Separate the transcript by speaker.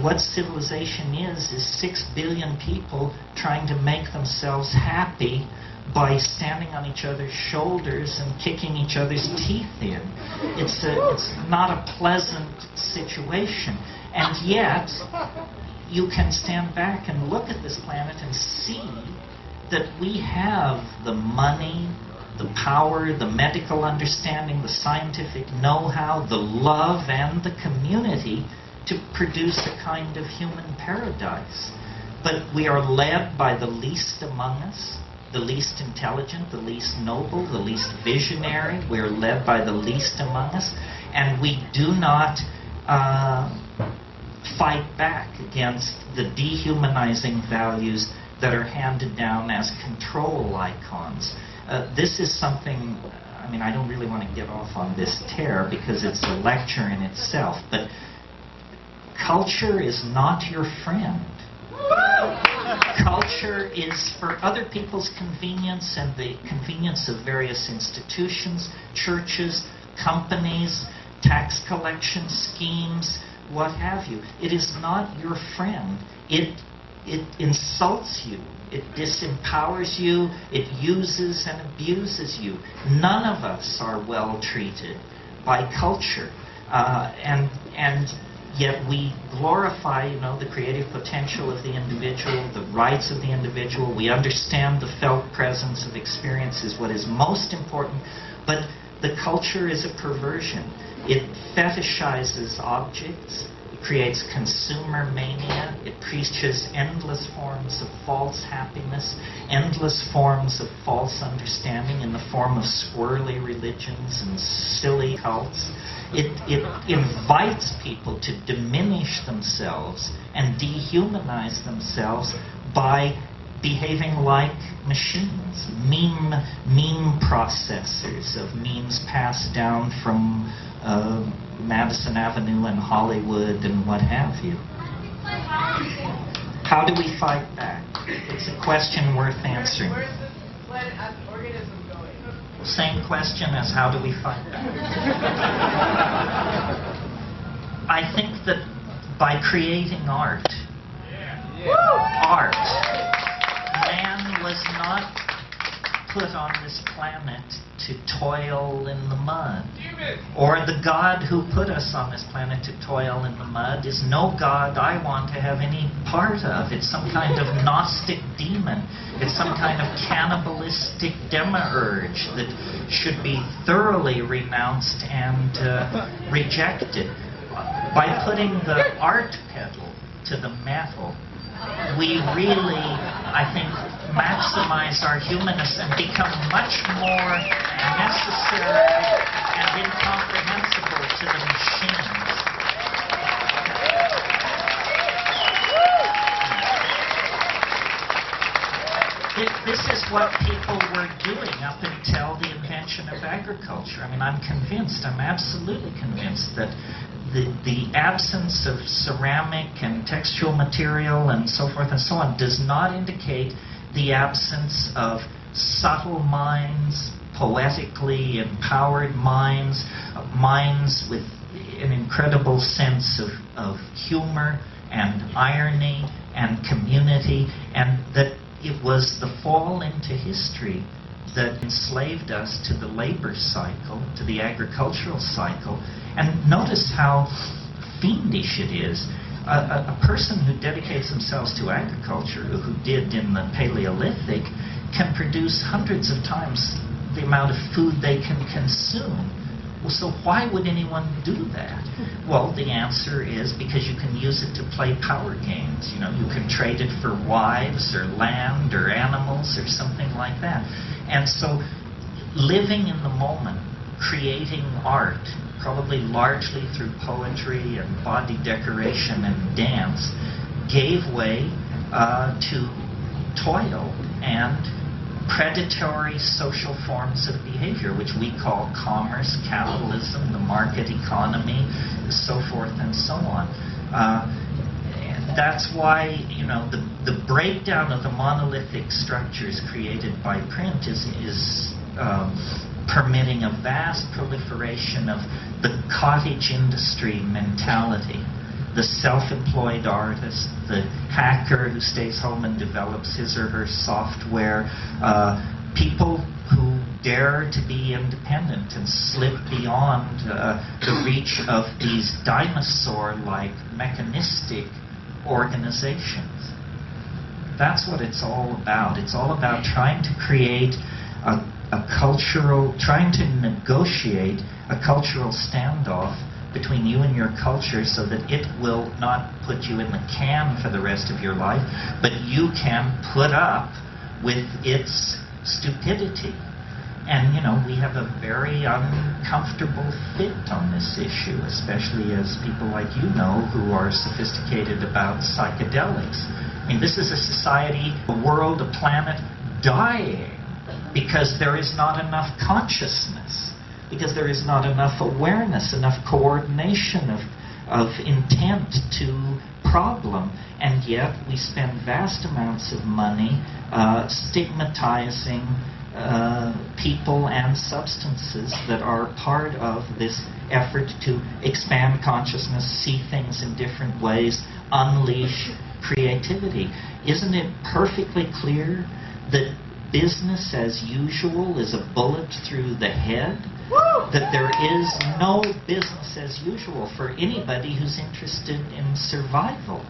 Speaker 1: what civilization is 6 billion people trying to make themselves happy by standing on each other's shoulders and kicking each other's teeth in. It's not a pleasant situation. And yet, you can stand back and look at this planet and see that we have the money, the power, the medical understanding, the scientific know-how, the love, and the community to produce a kind of human paradise. But we are led by the least among us, the least intelligent, the least noble, the least visionary. We are led by the least among us, and we do not fight back against the dehumanizing values that are handed down as control icons. This is something, I mean, I don't really want to get off on this tear because it's a lecture in itself, but culture is not your friend. Culture is for other people's convenience and the convenience of various institutions, churches, companies, tax collection schemes, what have you. It is not your friend. It insults you. It disempowers you. It uses and abuses you. None of us are well treated by culture. And yet we glorify, the creative potential of the individual, the rights of the individual. We understand the felt presence of experience is what is most important. But the culture is a perversion. It fetishizes objects. It creates consumer mania. It preaches endless forms of false happiness, endless forms of false understanding in the form of squirrely religions and silly cults. It invites people to diminish themselves and dehumanize themselves by behaving like machines, meme processors of memes passed down from Madison Avenue and Hollywood and what have you. How do we fight back? It's a question worth answering.
Speaker 2: Where's the planet organism going?
Speaker 1: Same question as how do we fight back? I think that by creating art, man was not put on this planet to toil in the mud. Or the God who put us on this planet to toil in the mud is no God I want to have any part of. It's some kind of Gnostic demon. It's some kind of cannibalistic demiurge that should be thoroughly renounced and rejected. By putting the art pedal to the metal, we really, I think, maximize our humanness and become much more necessary and incomprehensible to the machines. This is what people were doing up until the invention of agriculture. I mean, I'm absolutely convinced that the absence of ceramic and textual material and so forth and so on does not indicate the absence of subtle minds, poetically empowered minds, minds with an incredible sense of humor and irony and community, and that it was the fall into history that enslaved us to the labor cycle, to the agricultural cycle. And notice how fiendish it is. A person who dedicates themselves to agriculture, who did in the Paleolithic, can produce hundreds of times the amount of food they can consume. Well, so why would anyone do that? Well, the answer is because you can use it to play power games. You can trade it for wives or land or animals or something like that. And so living in the moment, creating art, probably largely through poetry and body decoration and dance, gave way to toil and predatory social forms of behavior, which we call commerce, capitalism, the market economy, so forth and so on. That's why, the breakdown of the monolithic structures created by print is permitting a vast proliferation of the cottage industry mentality the self-employed artist, the hacker who stays home and develops his or her software, people who dare to be independent and slip beyond the reach of these dinosaur-like mechanistic organizations. That's what it's all about. It's all about trying to create trying to negotiate a cultural standoff between you and your culture so that it will not put you in the can for the rest of your life, but you can put up with its stupidity. And, we have a very uncomfortable fit on this issue, especially as people like who are sophisticated about psychedelics. I mean, this is a society, a world, a planet dying because there is not enough consciousness, because there is not enough awareness, enough coordination of intent to problem, and yet we spend vast amounts of money stigmatizing people and substances that are part of this effort to expand consciousness, see things in different ways, unleash creativity. Isn't it perfectly clear that business as usual is a bullet through the head? That there is no business as usual for anybody who's interested in survival.